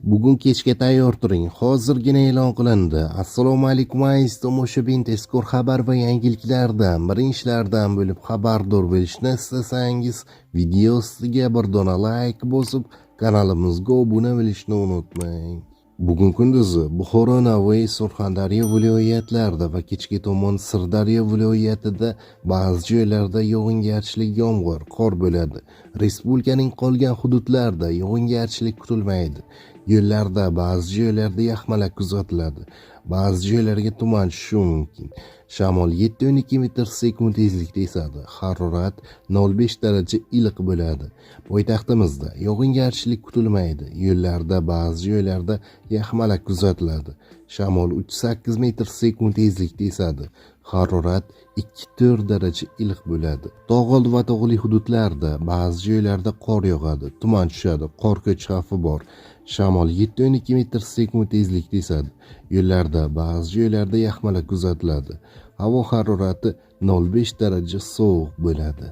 Bugun kechga tayyor turing. Hozirgina e'lon qilindi. Assalomu alaykum aziz tomoshabin, tezkor xabar va yangiliklardan, birinchilardan bo'lib xabardor bo'lishni istasangiz, video ostiga bir dona like bosib, kanalimizga obuna bo'lishni unutmang. Bugun kunduzi Buxoro, Navoiy, Surxondaryo viloyatlarida va kechga tomon Sirdaryo viloyatida ba'zi joylarda yog'ingarchilik yomg'ir, qor bo'ladi. Respublikaning qolgan hududlarida yog'ingarchilik kutilmaydi. Yo'llarda ba'zi joylarda yaxmalak kuzatiladi. Ba'zi joylarga tuman tushishi mumkin. Shamol 7-12 metr/sekund tezlikda esadi. Harorat 0,5 daraja iliq bo'ladi. Poytaxtimizda yog'ingarchilik kutilmaydi. Yo'llarda ba'zi joylarda yaxmalak kuzatiladi. Shamol 3-8 metr/sekund tezlikda esadi. Harorat 2-4 daraja iliq bo'ladi. Tog'oldi va tog'li hududlarda ba'zi joylarda qor yog'adi, tuman tushadi, qor ko'chishi xavfi bor. Shamol 7-12 metr/sekund tezlikda esadi. Yo'llarda ba'zi joylarda yaxmalak kuzatiladi. Havo harorati 0,5 daraja sovuq bo'ladi.